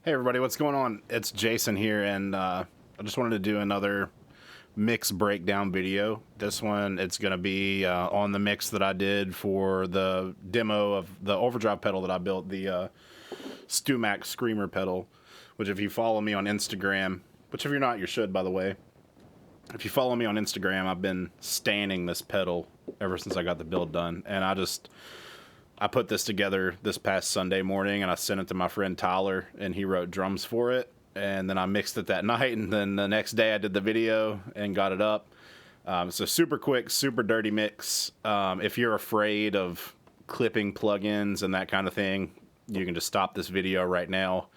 Hey everybody, what's going on? It's Jason here, and I just wanted to do another mix breakdown video. This one, it's going to be on the mix that I did for the demo of the overdrive pedal that I built, the StewMac Screamer Pedal, which if you follow me on Instagram, which if you're not, you should, by the way. If you follow me on Instagram, I've been standing this pedal ever since I got the build done, and I put this together this past Sunday morning, and I sent it to my friend Tyler, and he wrote drums for it. And then I mixed it that night, and then the next day I did the video and got it up. So super quick, super dirty mix. If you're afraid of clipping plugins and that kind of thing, you can just stop this video right now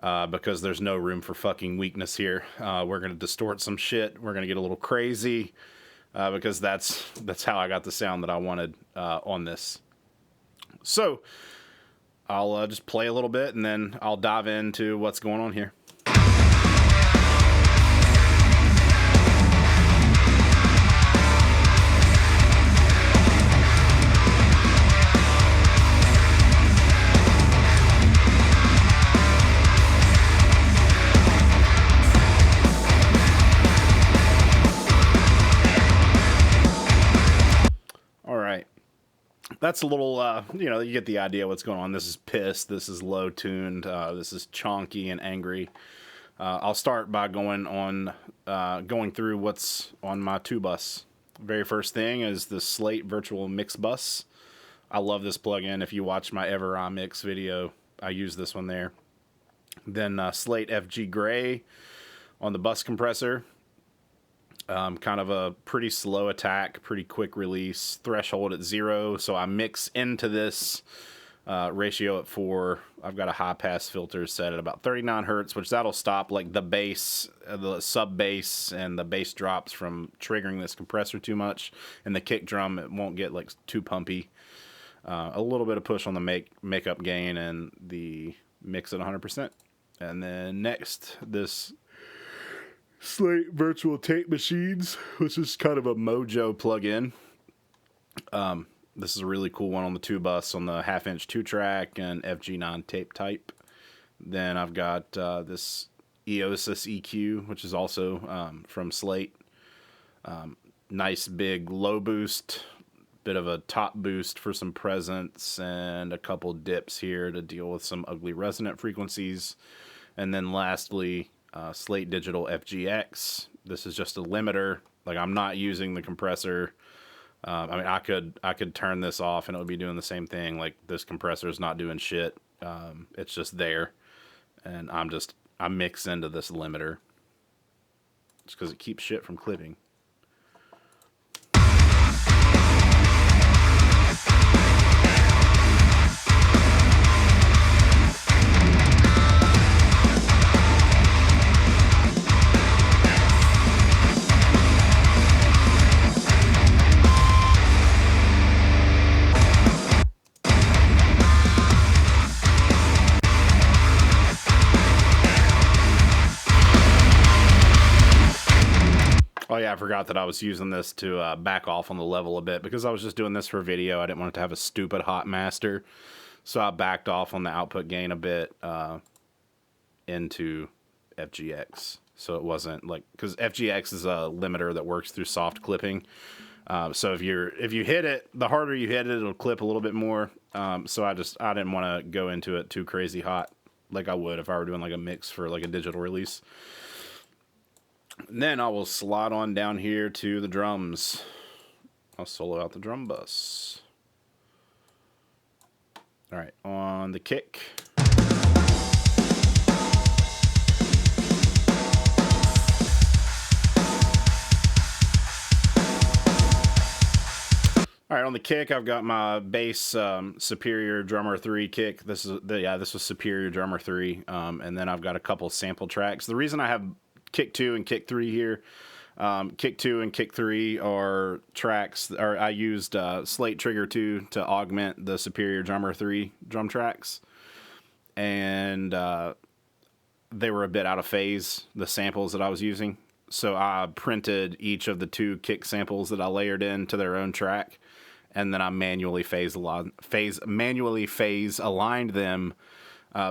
because there's no room for fucking weakness here. We're going to distort some shit. We're going to get a little crazy because that's how I got the sound that I wanted on this. So, I'll just play a little bit, and then I'll dive into what's going on here. That's a little, you get the idea what's going on. This is pissed. This is low tuned. This is chonky and angry. I'll start by going through what's on my 2-bus. Very first thing is the Slate virtual mix bus. I love this plugin. If you watch my Ever I Mix video, I use this one there. Then Slate FG Gray on the bus compressor. Kind of a pretty slow attack, pretty quick release, threshold at 0. So I mix into this ratio at 4. I've got a high pass filter set at about 39 hertz, which that'll stop like the bass, the sub bass, and the bass drops from triggering this compressor too much. And the kick drum, it won't get like too pumpy. A little bit of push on the makeup gain and the mix at 100%. And then next, this Slate Virtual Tape Machines, which is kind of a Mojo plugin. This is a really cool one on the 2-bus on the 1/2-inch 2-track and FG9 tape type. Then I've got this Eosis EQ, which is also from Slate. Nice big low boost, bit of a top boost for some presence, and a couple dips here to deal with some ugly resonant frequencies. And then lastly, Slate Digital FGX. This is just a limiter. Like, I'm not using the compressor. I mean, I could turn this off and it would be doing the same thing. Like, this compressor is not doing shit. It's just there, and I mix into this limiter just because it keeps shit from clipping. Oh yeah, I forgot that I was using this to back off on the level a bit because I was just doing this for a video. I didn't want it to have a stupid hot master, so I backed off on the output gain a bit into FGX. So it wasn't like, because FGX is a limiter that works through soft clipping. So if you hit it, the harder you hit it, it'll clip a little bit more. So I didn't want to go into it too crazy hot like I would if I were doing like a mix for like a digital release. And then I will slide on down here to the drums. I'll solo out the drum bus. All right, on the kick. All right, on the kick, I've got my bass Superior Drummer 3 kick. This was Superior Drummer 3, and then I've got a couple sample tracks. The reason I have kick 2 and kick 3 here, kick 2 and kick 3 are tracks, or I used Slate Trigger 2 to augment the Superior Drummer 3 drum tracks, and they were a bit out of phase, the samples that I was using. So I printed each of the 2 kick samples that I layered into their own track, and then I manually phase aligned them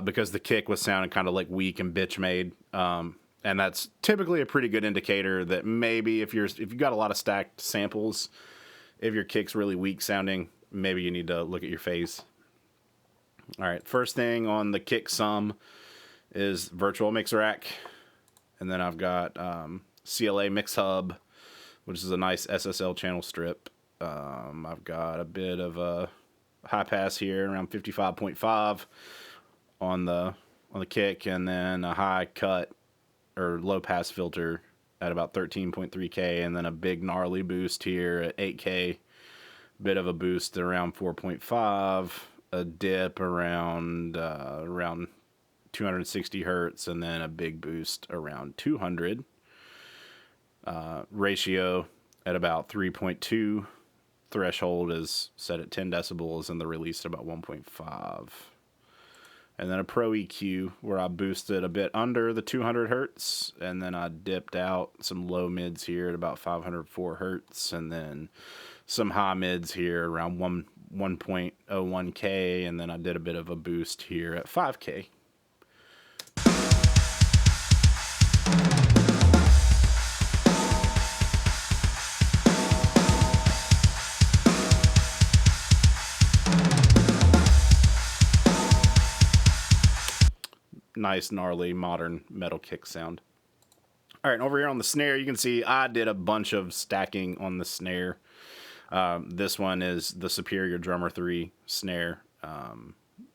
because the kick was sounding kind of like weak and bitch made. And that's typically a pretty good indicator that maybe if you've got a lot of stacked samples, if your kick's really weak sounding, maybe you need to look at your phase. All right, first thing on the kick sum is virtual mix rack, and then I've got CLA mix hub, which is a nice SSL channel strip. I've got a bit of a high pass here around 55.5 on the kick, and then a high cut or low pass filter at about 13.3K, and then a big gnarly boost here at 8K, bit of a boost around 4.5, a dip around 260 hertz, and then a big boost around 200. Ratio at about 3.2. Threshold is set at 10 decibels, and the release at about 1.5. And then a Pro EQ where I boosted a bit under the 200 hertz, and then I dipped out some low mids here at about 504 hertz, and then some high mids here around 1.01K, and then I did a bit of a boost here at 5K. Nice, gnarly, modern metal kick sound. All right, over here on the snare, you can see I did a bunch of stacking on the snare. This one is the Superior Drummer 3 snare.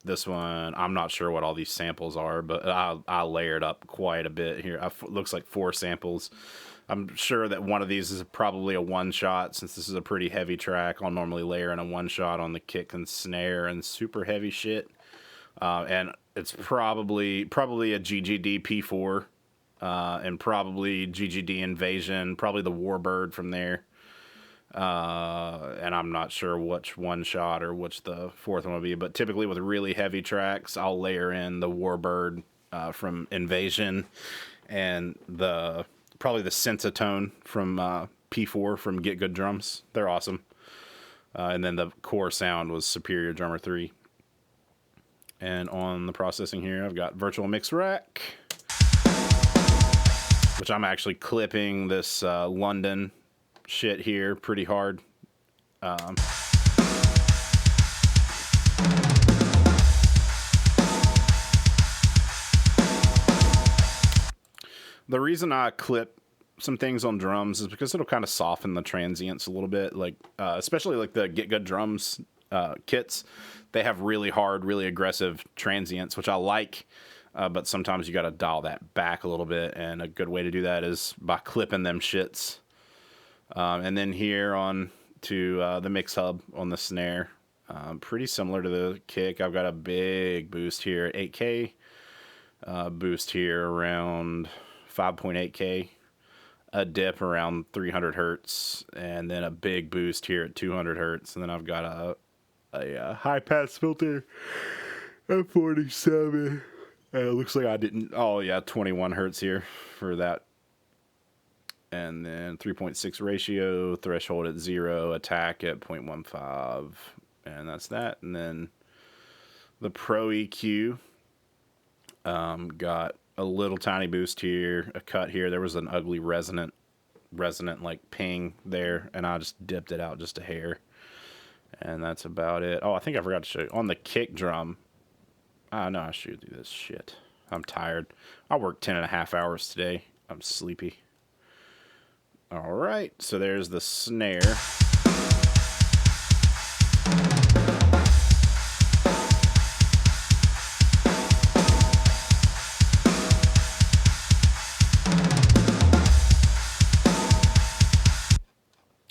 This one, I'm not sure what all these samples are, but I layered up quite a bit here. Looks like 4 samples. I'm sure that one of these is probably a one-shot. Since this is a pretty heavy track, I'll normally layer in a one-shot on the kick and snare and super heavy shit. And it's probably a GGD P4, and probably GGD Invasion, probably the Warbird from there. And I'm not sure which one shot or which the fourth one will be, but typically with really heavy tracks, I'll layer in the Warbird from Invasion, and probably the Sensatone from P4 from Get Good Drums. They're awesome. And then the core sound was Superior Drummer 3. And on the processing here, I've got Virtual Mix Rack, which I'm actually clipping this London shit here pretty hard. The reason I clip some things on drums is because it'll kind of soften the transients a little bit, like especially like the Get Good Drums kits. They have really hard, really aggressive transients, which I like, but sometimes you got to dial that back a little bit, and a good way to do that is by clipping them shits. And then here on to the mix hub on the snare, pretty similar to the kick. I've got a big boost here at 8K, boost here around 5.8K, a dip around 300 hertz, and then a big boost here at 200 hertz, and then I've got a high pass filter at 47. And it looks like I didn't. Oh yeah, 21 hertz here for that. And then 3.6 ratio, threshold at 0, attack at 0.15, and that's that. And then the Pro EQ got a little tiny boost here, a cut here. There was an ugly resonant like ping there, and I just dipped it out just a hair. And that's about it. Oh, I think I forgot to show you. On the kick drum, I know I should do this shit. I'm tired. I worked 10.5 hours today. I'm sleepy. All right, so there's the snare.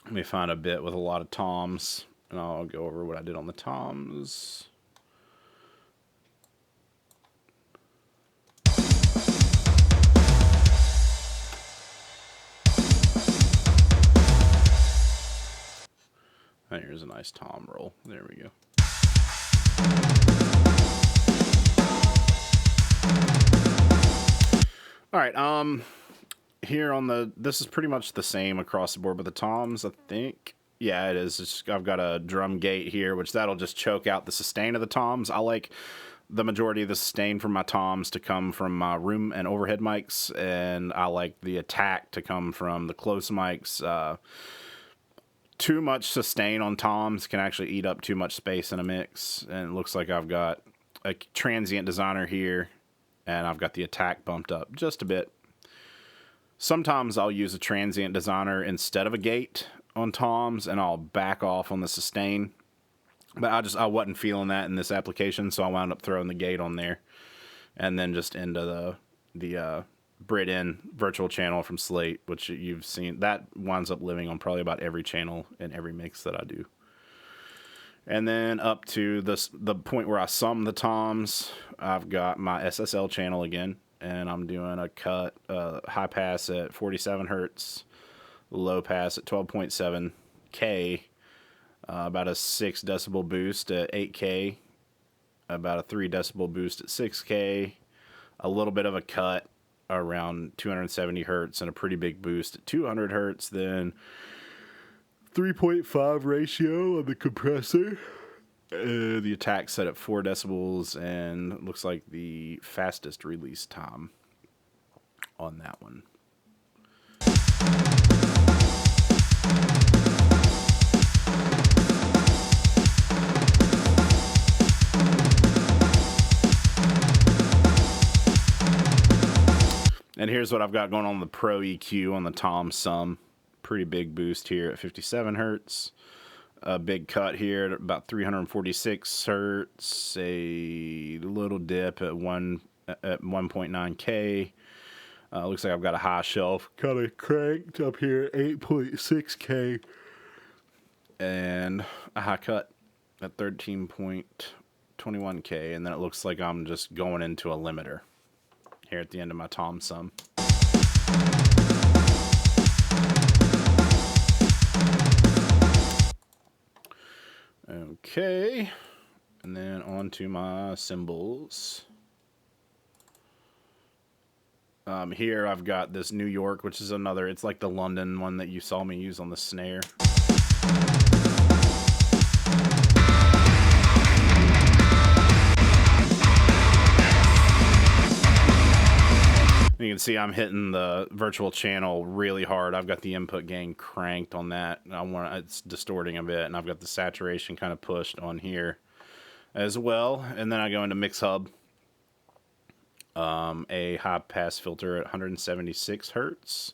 Let me find a bit with a lot of toms, and I'll go over what I did on the toms. And here's a nice tom roll. There we go. All right, here on this is pretty much the same across the board with the toms, I think. Yeah, it is. I've got a drum gate here, which that'll just choke out the sustain of the toms. I like the majority of the sustain from my toms to come from my room and overhead mics, and I like the attack to come from the close mics. Too much sustain on toms can actually eat up too much space in a mix, and it looks like I've got a transient designer here, and I've got the attack bumped up just a bit. Sometimes I'll use a transient designer instead of a gate on toms, and I'll back off on the sustain. But I wasn't feeling that in this application, so I wound up throwing the gate on there, and then just into the Brit-In virtual channel from Slate, which you've seen. That winds up living on probably about every channel in every mix that I do. And then up to the point where I sum the toms, I've got my SSL channel again, and I'm doing a cut, high pass at 47 hertz, low pass at 12.7K, about a 6 decibel boost at 8K, about a 3 decibel boost at 6K, a little bit of a cut around 270 hertz, and a pretty big boost at 200 hertz, then 3.5 ratio on the compressor. The attack set at 4 decibels, and looks like the fastest release time on that one. And here's what I've got going on the Pro EQ on the tom sum. Pretty big boost here at 57 hertz. A big cut here at about 346 hertz. A little dip at 1.9K. Looks like I've got a high shelf kind of cranked up here at 8.6K. And a high cut at 13.21K. And then it looks like I'm just going into a limiter here at the end of my tom sum. Okay, and then on to my cymbals. Here I've got this New York, which is another, it's like the London one that you saw me use on the snare. You can see I'm hitting the virtual channel really hard. I've got the input gain cranked on that. It's distorting a bit, and I've got the saturation kind of pushed on here as well. And then I go into mix hub, a high pass filter at 176 hertz.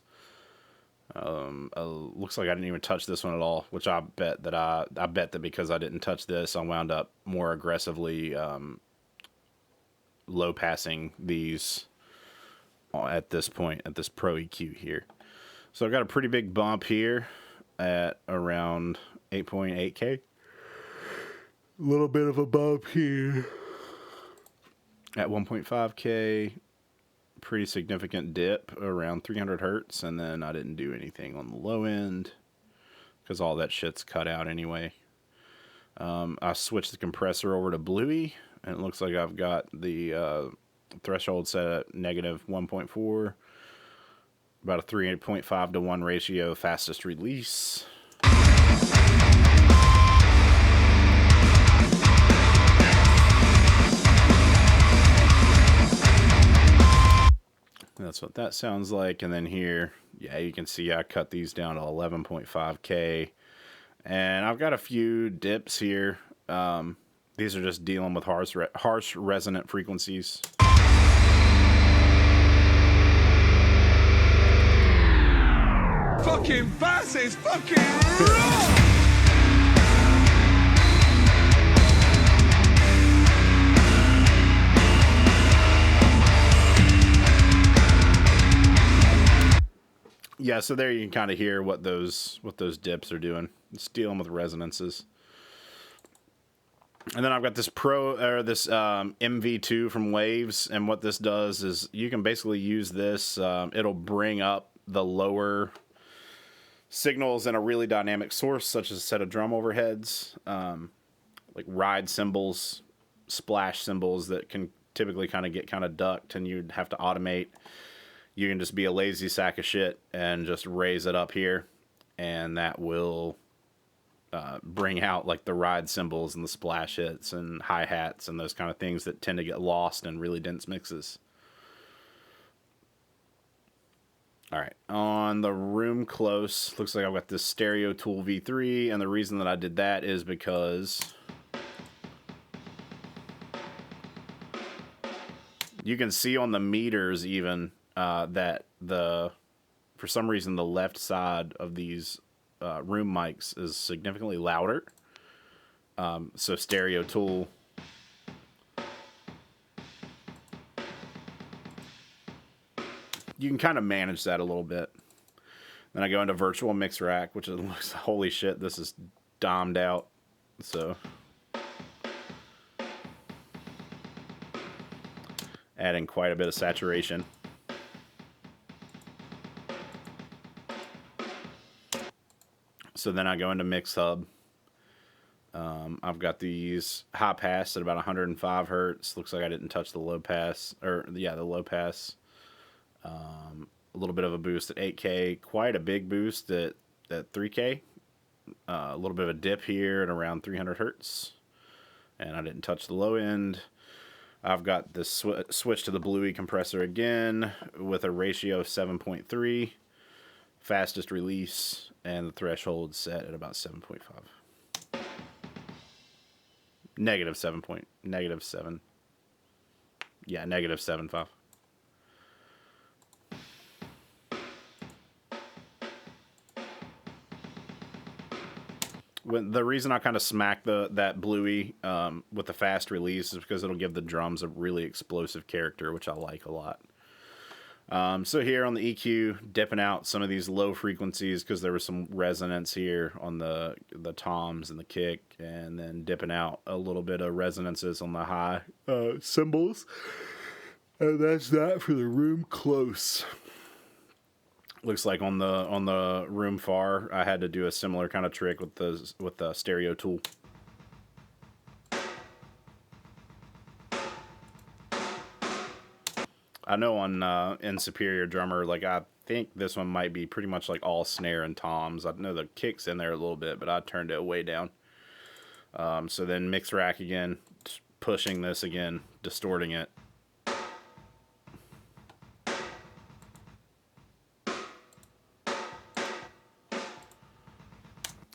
Looks like I didn't even touch this one at all, which I bet that because I didn't touch this, I wound up more aggressively low passing these at this point, at this Pro EQ here. So I've got a pretty big bump here at around 8.8K. A little bit of a bump here at 1.5K. Pretty significant dip around 300 hertz, and then I didn't do anything on the low end because all that shit's cut out anyway. I switched the compressor over to Bluey, and it looks like I've got the threshold set at negative 1.4, about a 3.5 to 1 ratio fastest release. That's what that sounds like. And then here, yeah, you can see I cut these down to 11.5K, and I've got a few dips here. These are just dealing with harsh resonant frequencies. Fucking bass is fucking raw! Yeah, so there you can kind of hear what those dips are doing. It's dealing with resonances. And then I've got this MV2 from Waves, and what this does is you can basically use this. It'll bring up the lower signals in a really dynamic source, such as a set of drum overheads, like ride cymbals, splash cymbals that can typically kind of get kind of ducked, and you'd have to automate. You can just be a lazy sack of shit and just raise it up here, and that will bring out like the ride cymbals and the splash hits and hi-hats and those kind of things that tend to get lost in really dense mixes. All right, on the room close, looks like I've got this Stereo Tool V3, and the reason that I did that is because you can see on the meters even that for some reason the left side of these room mics is significantly louder. So Stereo Tool you can kind of manage that a little bit. Then I go into Virtual Mix Rack, which looks, holy shit, this is domed out. So adding quite a bit of saturation. So then I go into Mix Hub. I've got these high pass at about 105 hertz. Looks like I didn't touch the low pass, or yeah, the low pass. A little bit of a boost at 8K, quite a big boost at 3K. A little bit of a dip here at around 300 hertz, and I didn't touch the low end. I've got this switch to the Bluey compressor again with a ratio of 7.3, fastest release, and the threshold set at about 7.5. -7. Yeah, -7.5. The reason I kind of smack that Bluey with the fast release is because it'll give the drums a really explosive character, which I like a lot. So here on the EQ, dipping out some of these low frequencies because there was some resonance here on the toms and the kick, and then dipping out a little bit of resonances on the high cymbals. And that's that for the room close. Looks like on the room far, I had to do a similar kind of trick with the Stereo Tool. I know on in Superior Drummer, like I think this one might be pretty much like all snare and toms. I know the kick's in there a little bit, but I turned it way down. So then mix rack again, pushing this again, distorting it.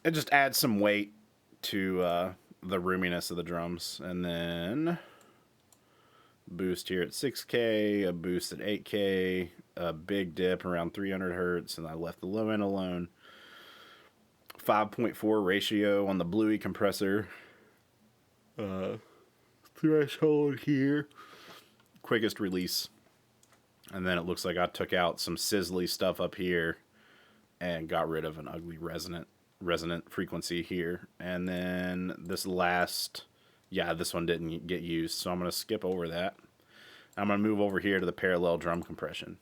It just adds some weight to the roominess of the drums. And then boost here at 6K, a boost at 8K, a big dip around 300 hertz, and I left the low end alone. 5.4 ratio on the Bluey compressor. Threshold here. Quickest release. And then it looks like I took out some sizzly stuff up here and got rid of an ugly resonant frequency here. And then this last, yeah, this one didn't get used, so I'm going to skip over that. I'm going to move over here to the parallel drum compression.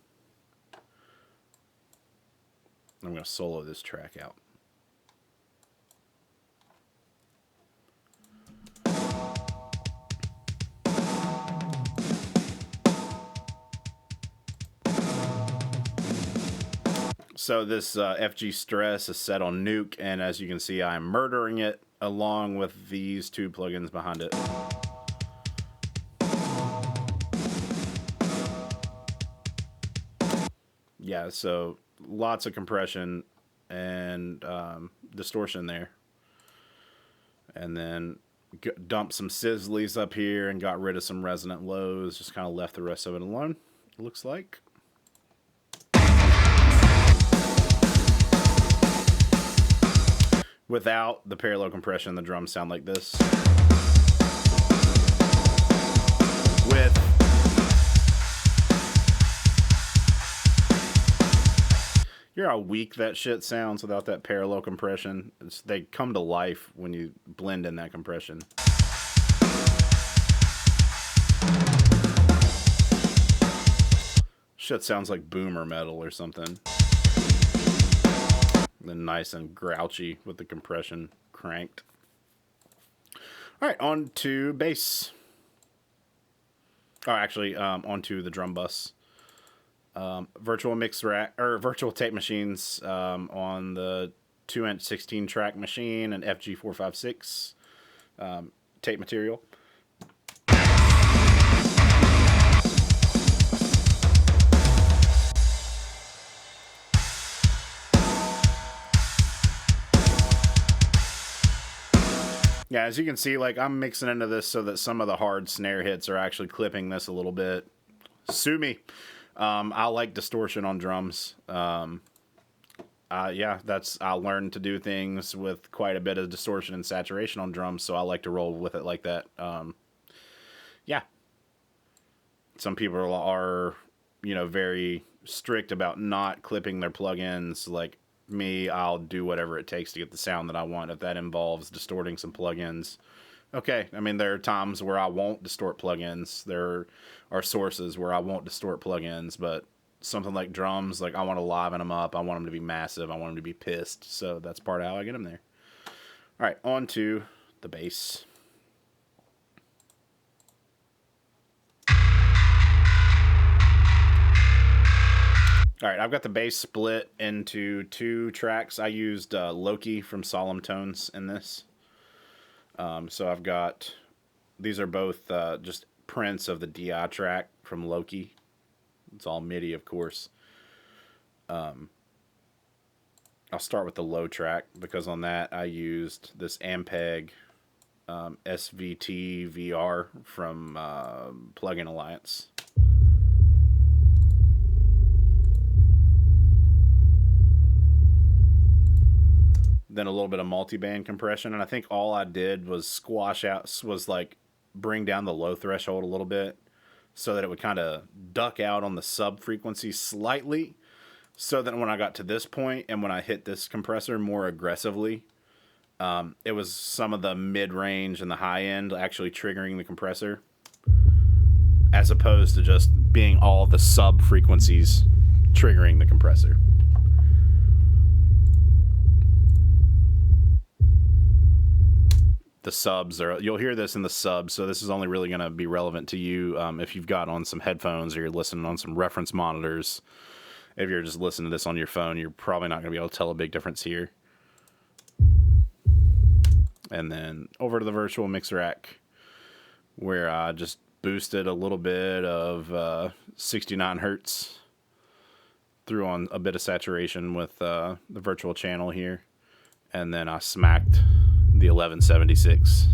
I'm going to solo this track out. So this FG Stress is set on Nuke, and as you can see, I'm murdering it along with these two plugins behind it. Yeah, so lots of compression and distortion there. And then dumped some sizzlies up here and got rid of some resonant lows. Just kind of left the rest of it alone, it looks like. Without the parallel compression, the drums sound like this. With hear how weak that shit sounds without that parallel compression. They come to life when you blend in that compression. Shit sounds like boomer metal or something. Then nice and grouchy with the compression cranked. All right, on to bass. Oh, actually, onto the drum bus. Virtual mix rack or virtual tape machines on the 2-inch 16-track machine, an FG456 tape material. Yeah, as you can see, like, I'm mixing into this so that some of the hard snare hits are actually clipping this a little bit. Sue me. I like distortion on drums. Yeah, I learned to do things with quite a bit of distortion and saturation on drums, so I like to roll with it like that. Yeah. Some people are, very strict about not clipping their plugins. Like me, I'll do whatever it takes to get the sound that I want. If that involves distorting some plugins, okay. I mean, there are times where I won't distort plugins. There are sources where I won't distort plugins, but something like drums, like I want to liven them up. I want them to be massive. I want them to be pissed. So that's part of how I get them there. All right, on to the bass. All right, I've got the bass split into 2 tracks. I used Loki from Solemn Tones in this. So I've got, these are both just prints of the DI track from Loki. It's all MIDI, of course. I'll start with the low track because on that I used this Ampeg SVT VR from Plugin Alliance. Then a little bit of multi-band compression, and I think all I did was bring down the low threshold a little bit so that it would kind of duck out on the sub frequency slightly, so that when I got to this point and when I hit this compressor more aggressively, it was some of the mid-range and the high end actually triggering the compressor, as opposed to just being all the sub frequencies triggering the compressor. The subs you'll hear this in the subs, so this is only really going to be relevant to you if you've got on some headphones or you're listening on some reference monitors. If you're just listening to this on your phone, you're probably not going to be able to tell a big difference here. And then over to the virtual mix rack, where I just boosted a little bit of 69 hertz, threw on a bit of saturation with the virtual channel here, and then I smacked the 1176,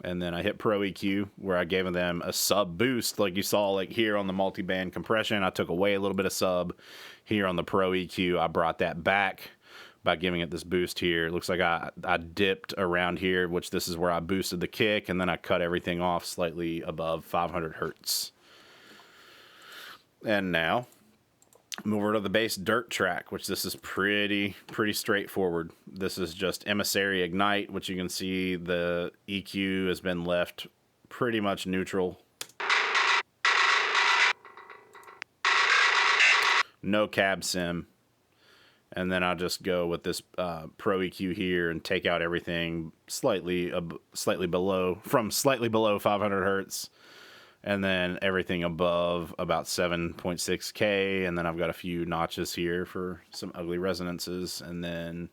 and then I hit Pro EQ where I gave them a sub boost, like you saw, like here on the multi-band compression. I took away a little bit of sub. Here on the Pro EQ, I brought that back by giving it this boost here. It looks like I dipped around here, which this is where I boosted the kick, and then I cut everything off slightly above 500 hertz. And now move over to the bass dirt track, which this is pretty straightforward. This is just Emissary Ignite, which you can see the EQ has been left pretty much neutral. No cab sim. And then I'll just go with this Pro EQ here and take out everything slightly below 500 hertz. And then everything above about 7.6K. And then I've got a few notches here for some ugly resonances. And then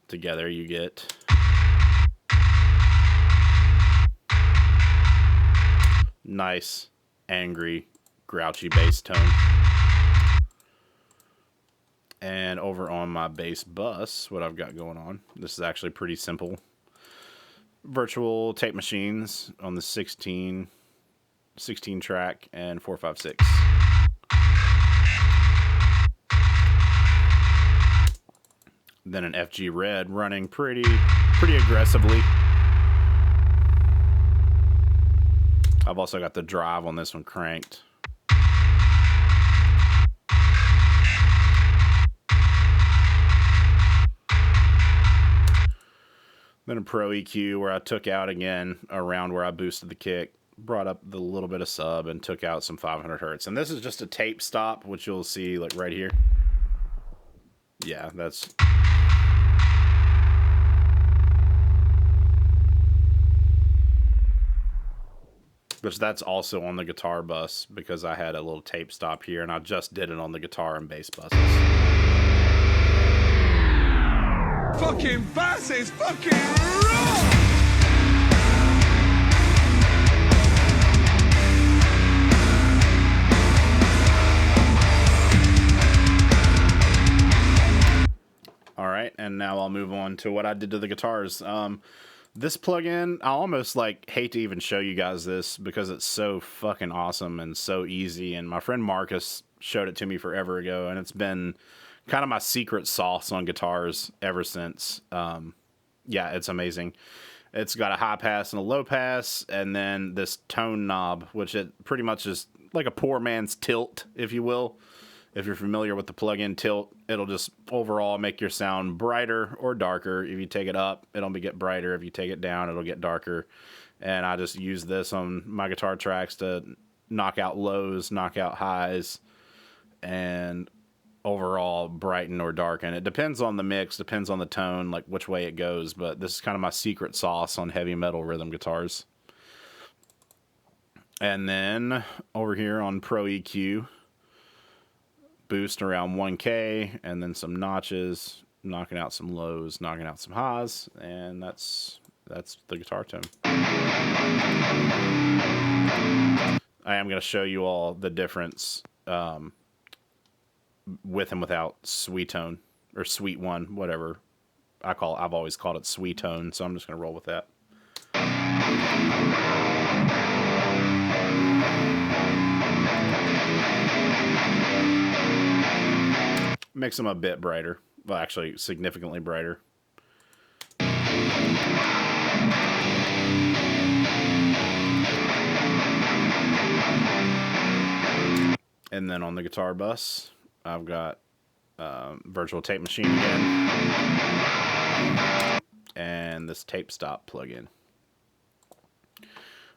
together you get nice, angry, grouchy bass tone. And over on my bass bus, what I've got going on, this is actually pretty simple. Virtual tape machines on the 16 track and 456. Then an FG Red running pretty aggressively. I've also got the drive on this one cranked. Then a Pro EQ where I took out again around where I boosted the kick, brought up the little bit of sub, and took out some 500 hertz. And this is just a tape stop, which you'll see like right here. Yeah, that's... which that's also on the guitar bus because I had a little tape stop here and I just did it on the guitar and bass buses. Fucking bass is fucking raw! All right, and now I'll move on to what I did to the guitars. This plugin, I almost like hate to even show you guys this because it's so fucking awesome and so easy. And my friend Marcus showed it to me forever ago, and it's been kind of my secret sauce on guitars ever since. Yeah, it's amazing. It's got a high pass and a low pass, and then this tone knob, which it pretty much is like a poor man's tilt, if you will. If you're familiar with the plug-in tilt, it'll just overall make your sound brighter or darker. If you take it up, it'll get brighter. If you take it down, it'll get darker. And I just use this on my guitar tracks to knock out lows, knock out highs, and overall brighten or darken. It depends on the mix, depends on the tone, like which way it goes. But this is kind of my secret sauce on heavy metal rhythm guitars. And then over here on Pro EQ, boost around 1K, and then some notches, knocking out some lows, knocking out some highs, and that's the guitar tone. I am going to show you all the difference with and without sweet tone, or sweet one, whatever I've always called it sweet tone, so I'm just going to roll with that. Makes them a bit brighter. Well, actually, significantly brighter. And then on the guitar bus, I've got virtual tape machine again. And this tape stop plug-in.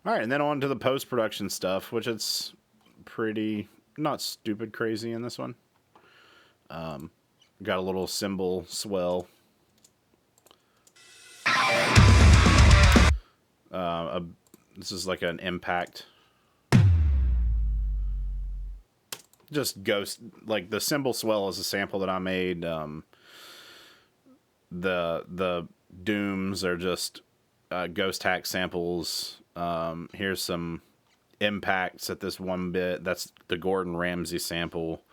All right, and then on to the post-production stuff, which it's pretty, not stupid crazy in this one. Got a little cymbal swell. This is like an impact. Just ghost, like the cymbal swell is a sample that I made. The dooms are just ghost hack samples. Here's some impacts at this one bit. That's the Gordon Ramsay sample.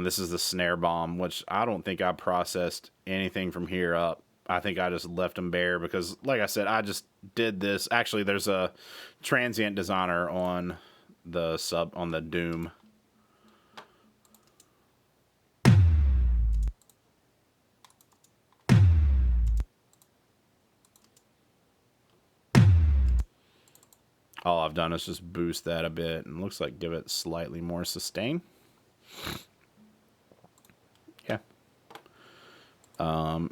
This is the snare bomb, which I don't think I processed anything from here up. I think I just left them bare because, like I said, I just did this. Actually, there's a transient designer on the Doom. All I've done is just boost that a bit and looks like give it slightly more sustain. Yeah.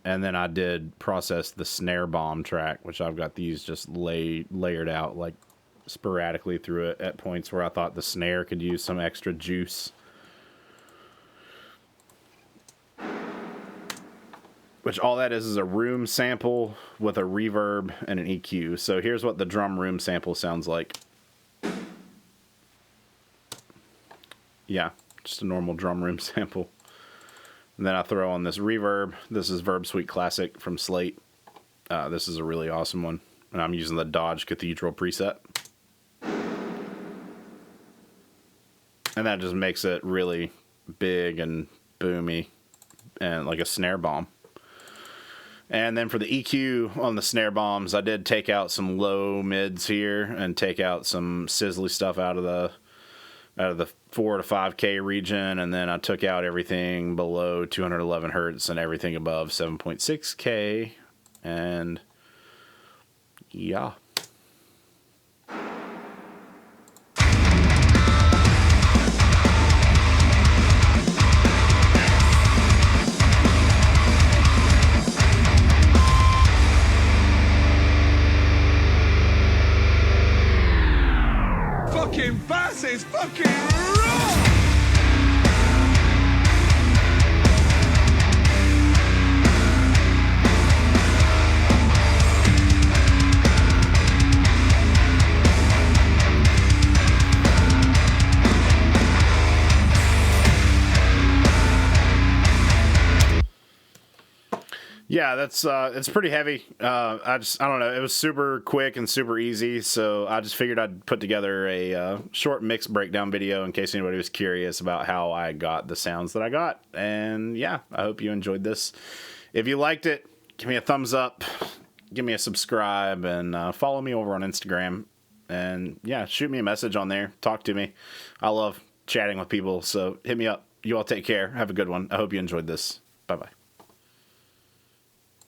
And then I did process the snare bomb track, which I've got these just layered out like sporadically through it at points where I thought the snare could use some extra juice. Which all that is a room sample with a reverb and an EQ. So here's what the drum room sample sounds like. Yeah, just a normal drum room sample. And then I throw on this reverb. This is Verb Suite Classic from Slate. This is a really awesome one. And I'm using the Dodge Cathedral preset. And that just makes it really big and boomy and like a snare bomb. And then for the EQ on the snare bombs, I did take out some low mids here and take out some sizzly stuff out of the 4 to 5K region, and then I took out everything below 211 hertz and everything above 7.6K, and yeah. Fucking bass is fucking raw! Yeah, that's it's pretty heavy. I don't know. It was super quick and super easy, so I just figured I'd put together a short mix breakdown video in case anybody was curious about how I got the sounds that I got. And yeah, I hope you enjoyed this. If you liked it, give me a thumbs up, give me a subscribe, and follow me over on Instagram. And yeah, shoot me a message on there. Talk to me. I love chatting with people, so hit me up. You all take care. Have a good one. I hope you enjoyed this. Bye-bye.